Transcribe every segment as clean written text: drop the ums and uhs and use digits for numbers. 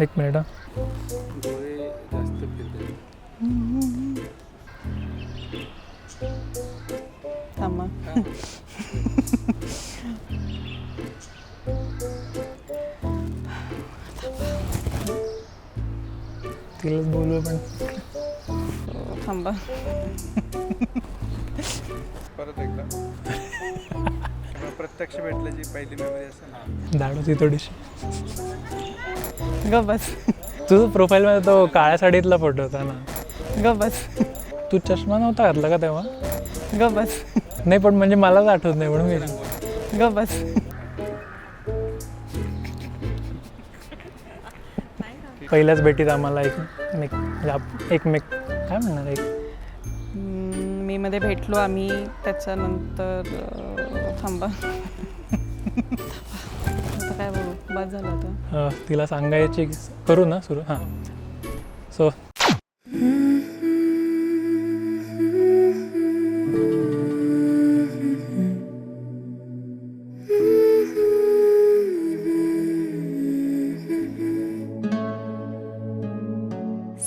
एक मिनिट हा. डोळे जास्त फिरते. थांबा. तिलाच बोलू पण. थांबा. परत एकदा प्रत्यक्ष भेटल्याची पहिली मेमरी असेल ना. धाडोची थोडीशी. ग बस. तुझं प्रोफाईलमध्ये तो काळ्या साडीतला फोटो होता ना. ग बस. तू चष्मा नव्हता घातला का तेव्हा? ग बस. नाही पण म्हणजे मलाच आठवत नाही म्हणून मी. ग बस. पहिल्याच भेटीत आम्हाला एकमेक काय म्हणणार एक मी मध्ये भेटलो आम्ही त्याच्यानंतर थांबा. आता काय बोलू, बस झालं आता. तिला सांगायची करू ना सुरू. हां सो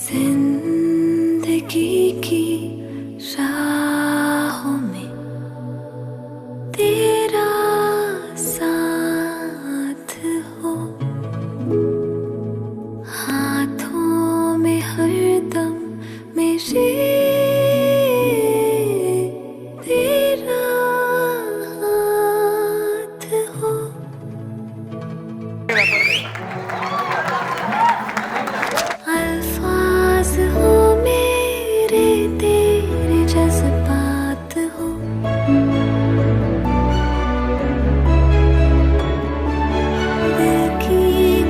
जिंदगी की राहों में तेरा साथ हो, हाथों में हरदम मेरे तेरा हाथ हो. अल्फाज हो मेरे तेरे जज्बात हो, दिल की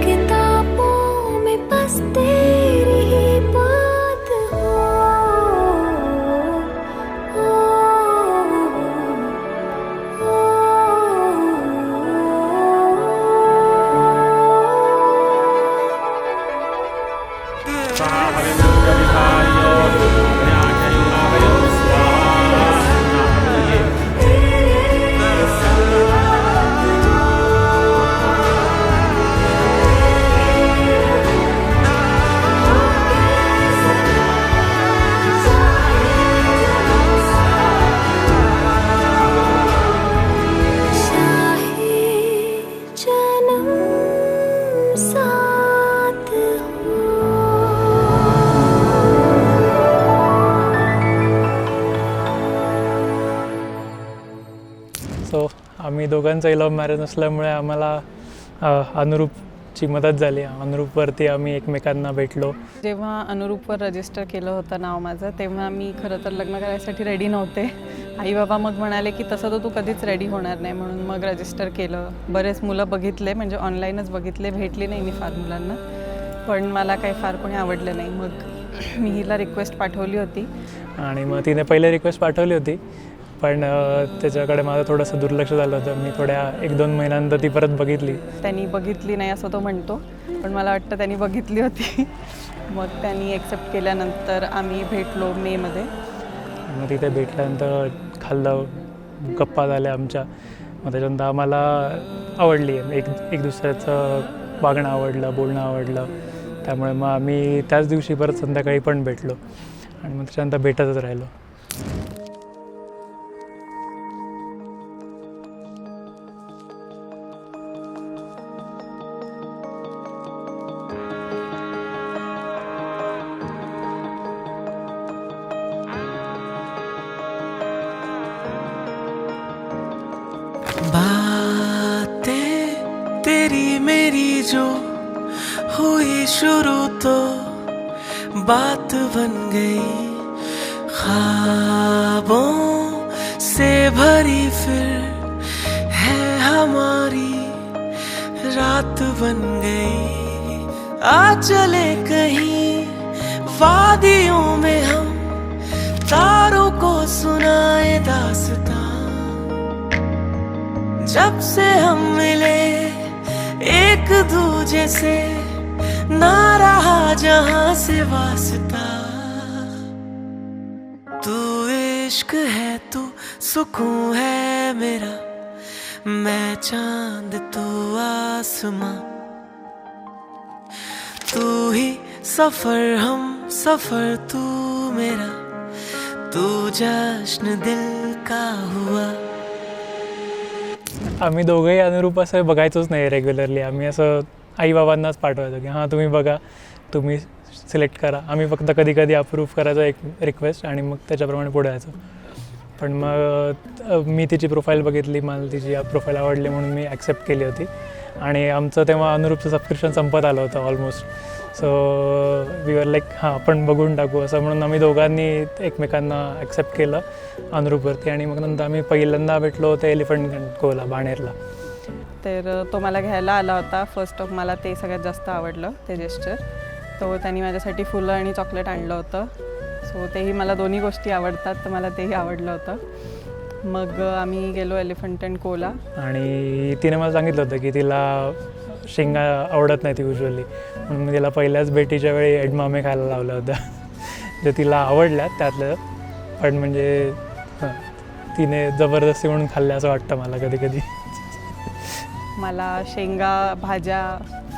किताबों में बस तेरी ही बात हो. जन्म साथ हो. सो आम्ही दोघांचंही लव्ह मॅरेज असल्यामुळे आम्हाला अनुरूपची मदत झाली. अनुरूपवरती आम्ही एकमेकांना भेटलो. जेव्हा अनुरूपवर रजिस्टर केलं होतं नाव माझं, तेव्हा मी खरं तर लग्न करायसाठी रेडी नव्हते. आई बाबा मग म्हणाले की तसं तर तू कधीच रेडी होणार नाही, म्हणून मग रजिस्टर केलं. बरेच मुलं बघितले, म्हणजे ऑनलाईनच बघितले, भेटली नाही मी फार मुलांना, पण मला काही फार कोणी आवडलं नाही. मग मी हिला रिक्वेस्ट पाठवली होती आणि मग तिने पहिले रिक्वेस्ट पाठवली होती, पण त्याच्याकडे माझं थोडंसं दुर्लक्ष झालं होतं. मी थोड्या 1-2 महिन्यानंतर ती परत बघितली. त्यांनी बघितली नाही असं तो म्हणतो, पण मला वाटतं त्यांनी बघितली होती. मग त्यांनी ॲक्सेप्ट केल्यानंतर आम्ही भेटलो मेमध्ये. मग तिथे भेटल्यानंतर खाल्लं, गप्पा झाल्या आमच्या. मग त्याच्यानंतर आम्हाला आवडली एक दुसऱ्याचं वागणं आवडलं, बोलणं आवडलं. त्यामुळे मग आम्ही त्याच दिवशी परत संध्याकाळी पण भेटलो आणि मग त्याच्यानंतर भेटतच राहिलो. बातें तेरी मेरी जो हुई शुरू तो बात बन गई, ख्वाबों से भरी फिर है हमारी रात बन गई. आ चले कहीं वादियों में हम, तारों को सुनाए दास्तां. जब से हम मिले एक दूजे से, ना रहा जहां से वास्ता. तू इश्क है, तू सुकून है मेरा, मैं चांद तू आसमां. सफर हम सफर तू मेरा, तू जश्न दिल का हुआ. आम्ही दोघंही अनुरूप असं बघायचोच नाही रेग्युलरली. आम्ही असं आईबाबांनाच पाठवायचो की हां तुम्ही बघा, तुम्ही सिलेक्ट करा. आम्ही फक्त कधी कधी अप्रूव्ह करायचो एक रिक्वेस्ट आणि मग त्याच्याप्रमाणे पुढे जायचो. पण मग मी तिची प्रोफाईल बघितली, मला तिची प्रोफाईल आवडली म्हणून मी ॲक्सेप्ट केली होती. आणि आमचं तेव्हा अनुरूपचं सबस्क्रिप्शन संपत आलं होतं almost. So we were like हां आपण बघून टाकू असं म्हणून आम्ही दोघांनी एकमेकांना ॲक्सेप्ट केलं अनुरूपवरती. आणि मग नंतर आम्ही पहिल्यांदा भेटलो ते एलिफंट कोला बाणेरला. तर तो मला घ्यायला आला होता. फर्स्ट ऑफ मला ते सगळ्यात जास्त आवडलं ते जेस्चर. तो त्यांनी माझ्यासाठी फुलं आणि चॉकलेट आणलं होतं. सो तेही मला दोन्ही गोष्टी आवडतात, तर मला तेही आवडलं होतं. मग आम्ही गेलो एलिफंट अँड कोला. आणि तिने मला सांगितलं होतं की तिला शेंगा आवडत नाही ती युजली, म्हणून मी तिला पहिल्याच भेटीच्या वेळी एडमामे खायला लावल्या होत्या जे तिला आवडल्या त्यातलं. पण म्हणजे तिने जबरदस्ती म्हणून खाल्ल्या असं वाटतं मला कधी कधी. मला शेंगा भाज्या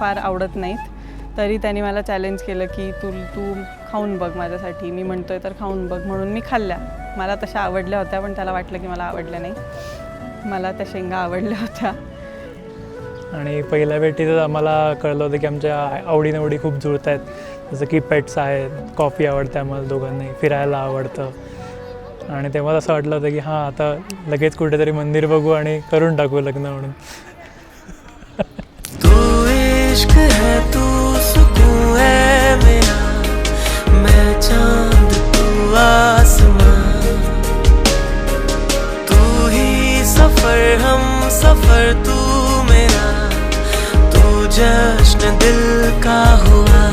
फार आवडत नाहीत, तरी त्यांनी मला चॅलेंज केलं की तू खाऊन बघ माझ्यासाठी. मी म्हणतोय तर खाऊन बघ, म्हणून मी खाल्ल्या. मला तशा आवडल्या होत्या, पण त्याला वाटलं की मला आवडल्या नाही. मला त्या शेंगा आवडल्या होत्या. आणि पहिल्या भेटीतच आम्हाला कळलं होतं की आमच्या आवडीनिवडी खूप जुळत आहेत. जसं की पेट्स आहेत, कॉफी आवडते आम्हाला दोघांनाही, फिरायला आवडतं. आणि तेव्हा असं वाटलं होतं की हां आता लगेच कुठेतरी मंदिर बघू आणि करून टाकू लग्न म्हणून. तू इश्क है तू सुकून है मेरा, मैं चांद तू आसमां, तू ही सफर हम सफर तू मेरा, तू जश्न दिल का हुआ.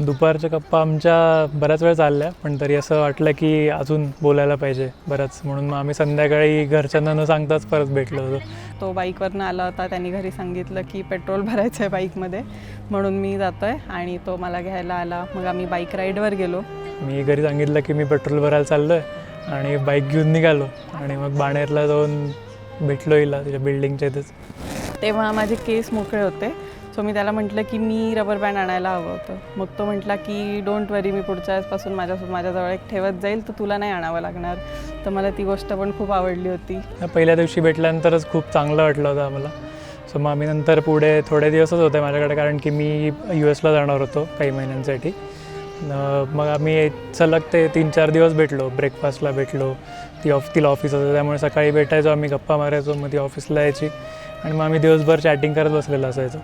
दुपारच्या गप्पा आमच्या बऱ्याच वेळ चालल्या, पण तरी असं वाटलं की अजून बोलायला पाहिजे बरंच, म्हणून मग आम्ही संध्याकाळी घरच्यांना न सांगताच परत भेटलो होतो. तो बाईकवरनं आला होता. त्यांनी घरी सांगितलं की पेट्रोल भरायचं आहे बाईकमध्ये, म्हणून मी जातो आहे. आणि तो मला घ्यायला आला. मग आम्ही बाईक राईडवर गेलो. मी घरी सांगितलं की मी पेट्रोल भरायला चाललो आहे आणि बाईक घेऊन निघालो. आणि मग बाणेरला जाऊन भेटलो हिला तिच्या बिल्डिंगच्या इथेच. तेव्हा माझे केस मोकळे होते. सो मी त्याला म्हटलं की मी रबर बँड आणायला हवं होतं. मग तो म्हटला की डोंट वरी, मी पुढच्या वेळेसपासून माझ्याजवळ एक ठेवत जाईल, तर तुला नाही आणावं लागणार. तर मला ती गोष्ट पण खूप आवडली होती. पहिल्या दिवशी भेटल्यानंतरच खूप चांगलं वाटलं होतं आम्हाला. सो मग आम्ही नंतर पुढे थोडे दिवसच होते माझ्याकडे, कारण की मी US ला जाणार होतो काही महिन्यांसाठी. मग आम्ही सलग ते 3-4 दिवस भेटलो. ब्रेकफास्टला भेटलो. तिला ऑफिस होतं, त्यामुळे सकाळी भेटायचो आम्ही, गप्पा मारायचो. मग ती ऑफिसला यायची आणि मग आम्ही दिवसभर चॅटिंग करत बसलेलो असायचो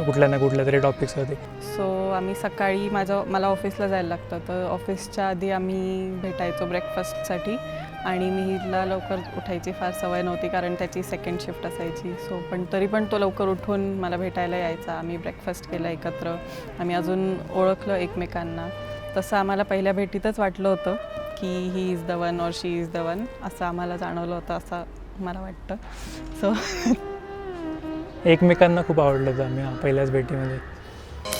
कुठल्या ना कुठल्या तरी टॉपिक्सवरती. सो आम्ही सकाळी मला ऑफिसला जायला लागतं, तर ऑफिसच्या आधी आम्ही भेटायचो ब्रेकफास्टसाठी. आणि मी हिला लवकर उठायची फार सवय नव्हती, कारण त्याची सेकंड शिफ्ट असायची. सो पण तरी पण तो लवकर उठून मला भेटायला यायचा. आम्ही ब्रेकफास्ट केला एकत्र. आम्ही अजून ओळखलं एकमेकांना. तसं आम्हाला पहिल्या भेटीतच वाटलं होतं की ही इज द वन और शी इज द वन, असं आम्हाला जाणवलं होतं, असं मला वाटतं. सो एकमेकांना खूप आवडलं होतं आम्ही पहिल्याच भेटीमध्ये.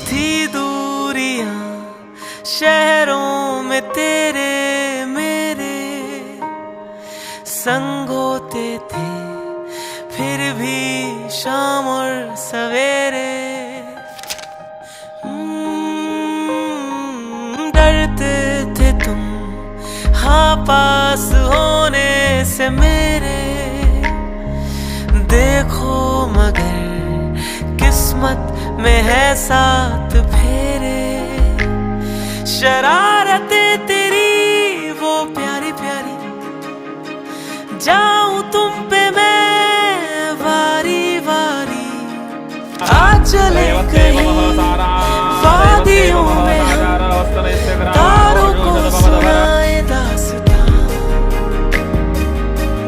थी दूरियां शहरों में तेरे मेरे, संग होते थे फिर भी शाम और सवेरे. डरते थे तुम हाँ पास होने से मेरे, देखो मगर किस्मत में है साथ फेरे. शरारतें तेरी वो प्यारी प्यारी, जाऊं तुम पे मैं वारी वारी. आ चले कहीं वादियों में हम, तारों को सुनाए दास्तां.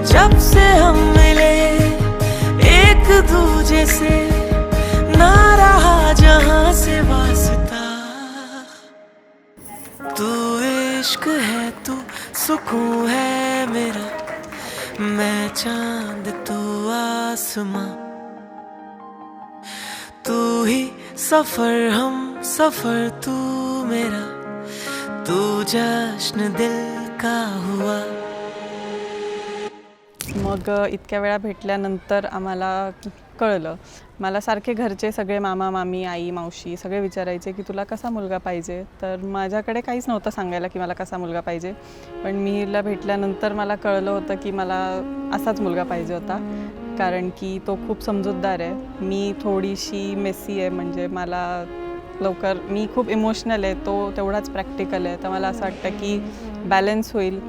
जब से हम मिले एक दूजे से, ना रहा जहां से वास्ता. तू इश्क है तू सुकून है मेरा, मैं चांद तू आसमां, तू ही सफर हम सफर तू मेरा, तू जश्न दिल का हुआ. मग इतक्या वेळा भेटल्यानंतर आम्हाला कळलं, मला सारखे घरचे सगळे मामा मामी आई मावशी सगळे विचारायचे की तुला कसा मुलगा पाहिजे. तर माझ्याकडे काहीच नव्हतं सांगायला की मला कसा मुलगा पाहिजे, पण मिहिरला भेटल्यानंतर मला कळलं होतं की मला असाच मुलगा पाहिजे होता, कारण की तो खूप समजूतदार आहे. मी थोडीशी मेसी आहे, म्हणजे मला लवकर, मी खूप इमोशनल आहे, तो तेवढाच प्रॅक्टिकल आहे. तर मला असं वाटतं की बॅलन्स होईल.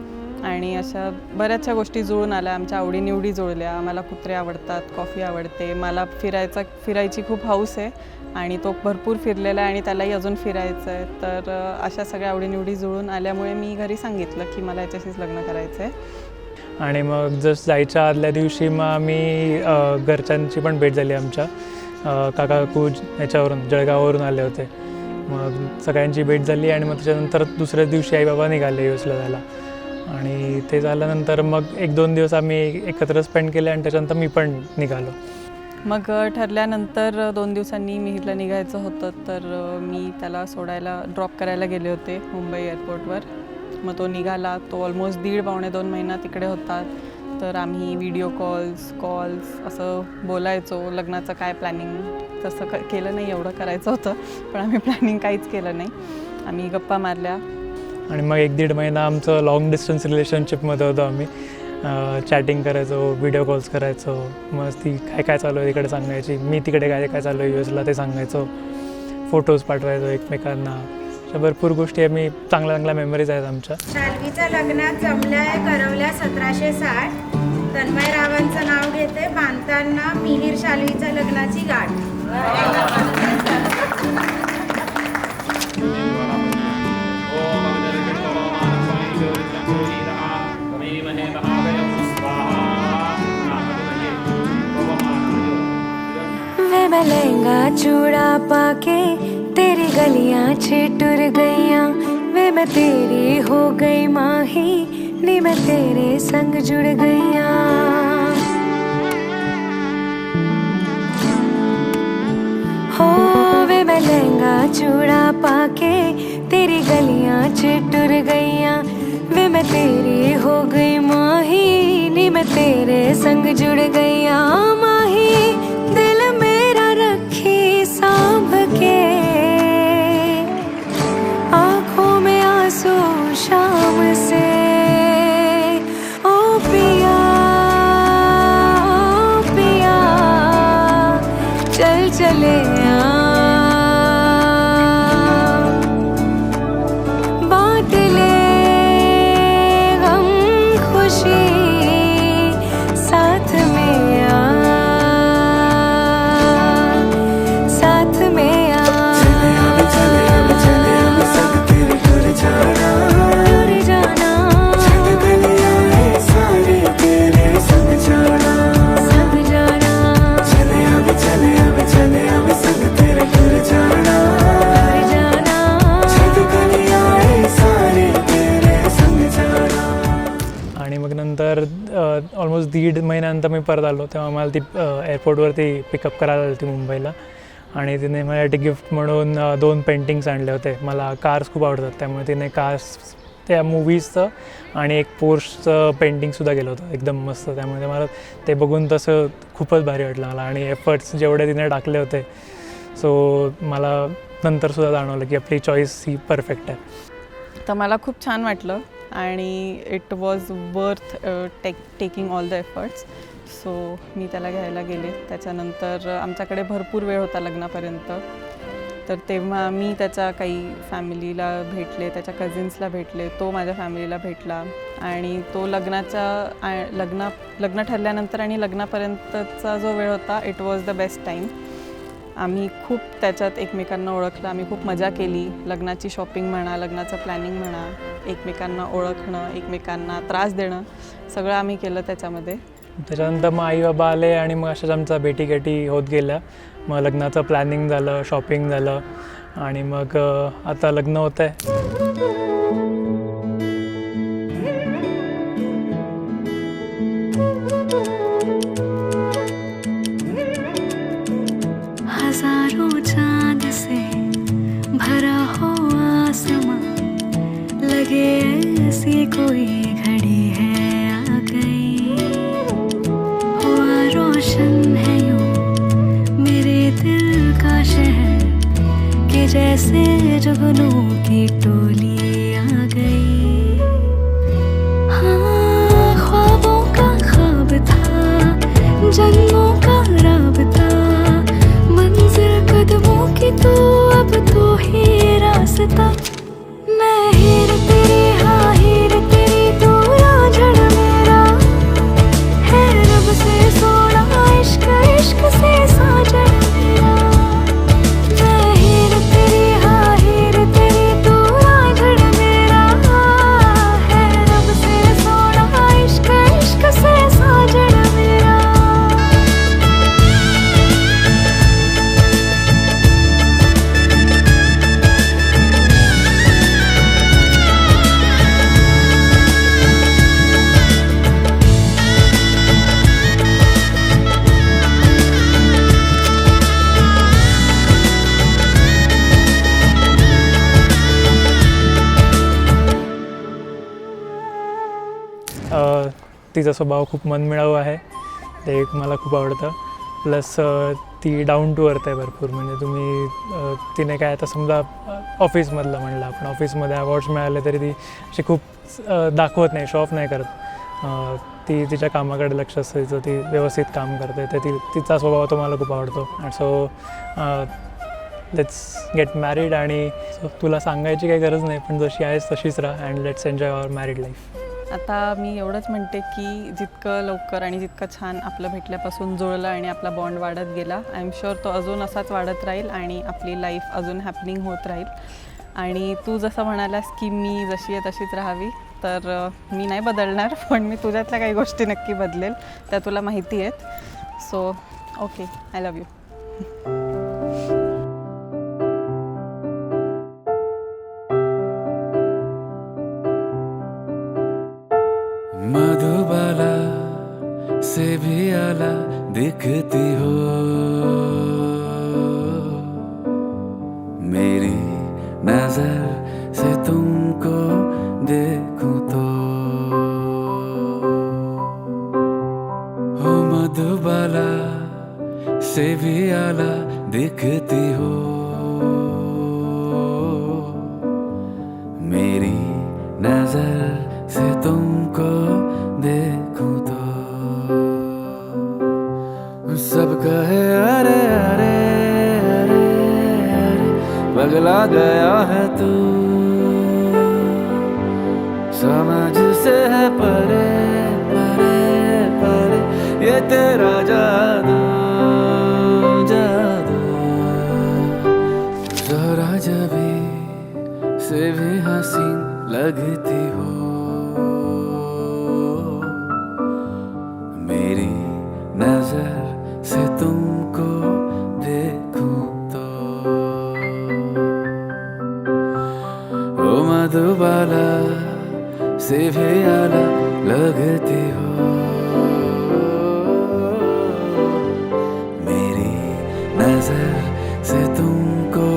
आणि अशा बऱ्याचशा गोष्टी जुळून आल्या, आमच्या आवडीनिवडी जुळल्या. आम्हाला कुत्रे आवडतात, कॉफी आवडते, मला फिरायची खूप हौस आहे आणि तो भरपूर फिरलेला आहे आणि त्यालाही अजून फिरायचं आहे. तर अशा सगळ्या आवडीनिवडी जुळून आल्यामुळे मी घरी सांगितलं की मला याच्याशीच लग्न करायचं आहे. आणि मग जस्ट जायच्या आदल्या दिवशी मग आम्ही घरच्यांची पण भेट झाली आमच्या. काका काकू याच्यावरून जळगाववरून आले होते. मग सगळ्यांची भेट झाली आणि मग त्याच्यानंतर दुसऱ्याच दिवशी आई बाबा निघाले US ला जायला. आणि ते झाल्यानंतर मग 1-2 दिवस आम्ही एकत्र स्पेंड केले आणि त्याच्यानंतर मी पण निघालो. मग ठरल्यानंतर 2 दिवसांनी मिहिरला निघायचं होतं, तर मी त्याला सोडायला ड्रॉप करायला गेले होते मुंबई एअरपोर्टवर. मग तो निघाला, तो ऑलमोस्ट 1.5-2 महिना तिकडे होता. तर आम्ही व्हिडिओ कॉल्स असं बोलायचो. लग्नाचं काय प्लॅनिंग तसं केलं नाही, एवढं करायचं होतं पण आम्ही प्लॅनिंग काहीच केलं नाही. आम्ही गप्पा मारल्या. आणि मग 1-1.5 महिना आमचं लाँग डिस्टन्स रिलेशनशिपमध्ये होतो. आम्ही चॅटिंग करायचो, व्हिडिओ कॉल्स करायचो. मग ती काय काय चालू आहे तिकडे सांगायची, मी तिकडे काय काय चालू आहे US ला ते सांगायचो. फोटोज पाठवायचो एकमेकांना. अशा भरपूर गोष्टी आम्ही चांगल्या मेमरीज आहेत आमच्या. शाल्वीचं लग्न जमलंय करवल्या 1760. तन्मय रावांचं नाव घेते, बांधताना मिहिर शाल्वीच्या लग्नाची गाठ. वे मैं लहंगा चूड़ा पाके तेरी गलियां छिटुर गईयां, वे मैं तेरी हो गई माही नी मैं तेरे संग जुड़ गईयां. हो वे मैं लहंगा चूड़ा पाके तेरी गलियां छिटुर गईयां, वे मैं तेरी हो गई माही नी मैं तेरे संग जुड़ गईयां. माही दिल मेरा रखी सांभ के, आँखों में आंसू शाम से. ओ पिया पिया चल चले बांट ले गम खुशी साथ में आ, साथ में आ. टूर जाना संग जाना. आणि मग नंतर ऑलमोस्ट 1.5 महिन्यानंतर मी परत आलो. तेव्हा मला ती एअरपोर्टवरती पिकअप करायला आली होती मुंबईला. आणि तिने माझ्यासाठी गिफ्ट म्हणून 2 पेंटिंग्स आणले होते. मला कार्स खूप आवडतात, त्यामुळे तिने कार्स त्या मूवीजचं आणि एक पोर्शचं पेंटिंगसुद्धा केलं होतं एकदम मस्त. त्यामुळे मला ते बघून तसं खूपच भारी वाटलं मला. आणि एफर्ट्स जेवढे तिने टाकले होते, सो मला नंतरसुद्धा जाणवलं की आपली चॉईस ही परफेक्ट आहे. तर मला खूप छान वाटलं आणि it was worth taking all the efforts. So मी त्याला घ्यायला गेले. त्याच्यानंतर आमच्याकडे भरपूर वेळ होता लग्नापर्यंत. तर तेव्हा मी त्याच्या काही फॅमिलीला भेटले, त्याच्या कझिन्सला भेटले, तो माझ्या फॅमिलीला भेटला. आणि तो लग्न ठरल्यानंतर आणि लग्नापर्यंतचा जो वेळ होता, it was the best time. आम्ही खूप त्याच्यात एकमेकांना ओळखलं, आम्ही खूप मजा केली. लग्नाची शॉपिंग म्हणा, लग्नाचं प्लॅनिंग म्हणा, एकमेकांना ओळखणं, एकमेकांना त्रास देणं, सगळं आम्ही केलं त्याच्यामध्ये. त्याच्यानंतर मग आई बाबा आले आणि मग अशाच आमचा भेटीगाठी होत गेल्या. मग लग्नाचं प्लॅनिंग झालं, शॉपिंग झालं आणि मग आता लग्न होतं आहे. भरा हो आसमां, लगे ऐसी कोई घड़ी है आ गई। हुआ रोशन है यूं मेरे दिल का शहर, कि जैसे जुगनू की टोली आ गई। हाँ, ख्वाबों का ख्वाब था, जन्मों का राबता, मंजिल कदमों की तो अब तो ही रास्ता। मैं हीर तेरी, हाँ हीर तेरी, तू रांझण मेरा है रब से सोना, इश्क इश्क से साजन मेरा। मैं हीर तेरी, हाँ हीर तेरी, तू रांझण मेरा है रब से सोना, इश्क इश्क से साजन मेरा। तिचा स्वभाव खूप मनमिळाऊ आहे, ते एक मला खूप आवडतं. प्लस ती डाऊन टू अर्थ आहे भरपूर. म्हणजे तुम्ही तिने काय आता समजा ऑफिसमधलं म्हणलं आपण, ऑफिसमध्ये अवॉर्ड्स मिळाले तरी ती अशी खूप दाखवत नाही, शो ऑफ नाही करत. ती तिच्या कामाकडे लक्ष असतं, तिचं ती व्यवस्थित काम करते, तर तिचा स्वभाव तो मला खूप आवडतो. And so let's get married. आणि तुला सांगायची काही गरज नाही, पण जशी आहेस तशीच राहा and let's enjoy our married life. आता मी एवढंच म्हणते की जितकं लवकर आणि जितकं छान आपलं भेटल्यापासून जुळलं आणि आपला बॉन्ड वाढत गेला, आय एम शुअर तो अजून असाच वाढत राहील आणि आपली लाईफ अजून हॅपनिंग होत राहील. आणि तू जसं म्हणालास की मी जशी आहे तशीच राहावी, तर मी नाही बदलणार, पण मी तुझ्यातल्या काही गोष्टी नक्की बदलेल, त्या तुला माहिती आहेत. So okay, I love you. Madhubala से भी आला दिखती हो, मेरी नजर से तुमको देखूं तो। हो मधुबाला से भी आला दिखती हो, मेरी नजर से तुमको देखूं तो। सब कहे अरे अरे अरे अरे पगला गया है तू, समझ से है परे परे परे ये तेरा जादू जादू। ज़रा जबी से भी हसीन लगती हो, मेरी नजर से तुमको देखूं तो। ओ मधुबाला से भी आला लगती हो, मेरी नजर से तुमको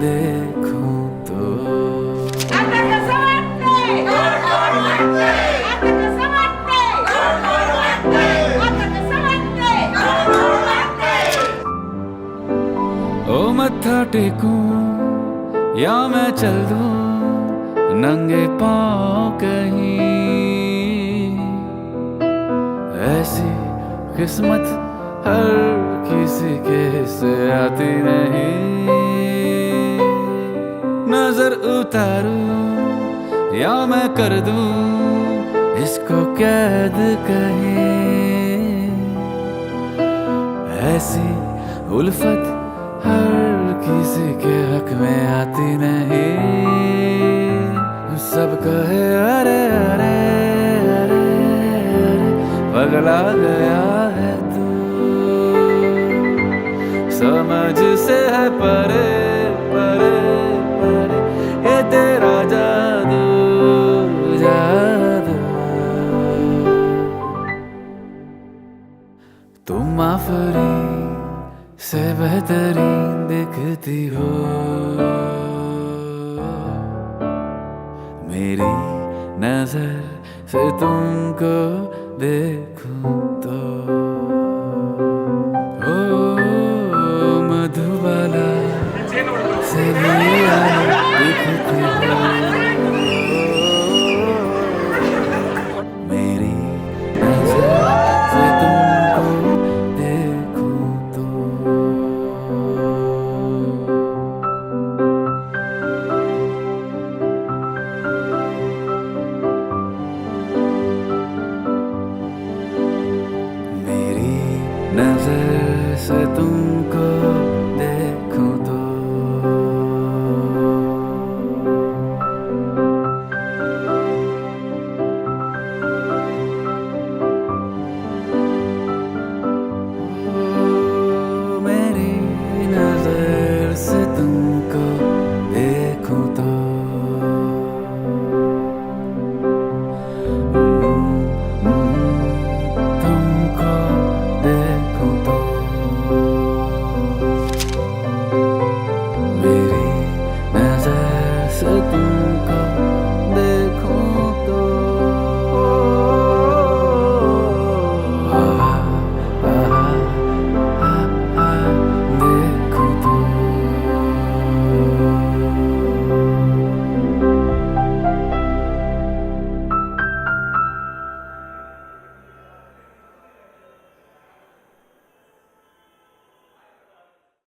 देखूं तो। ओ मत्था टेकूं या मैं चल दूं नंगे पाँव कहीं, ऐसी किस्मत हर किसी के से आती नहीं। नजर उतारूं या मैं कर दूं इसको कैद कहीं, ऐसी उल्फत हर किसी के हक में आती नहीं। सब कहे अरे अरे अरे अरे पगला गया है तू, समझ से है परे परे परे ये तेरा जादू जादू। तुम आफरी से बेहतरीन दिखती हो, नजर से तुमको देखूं तो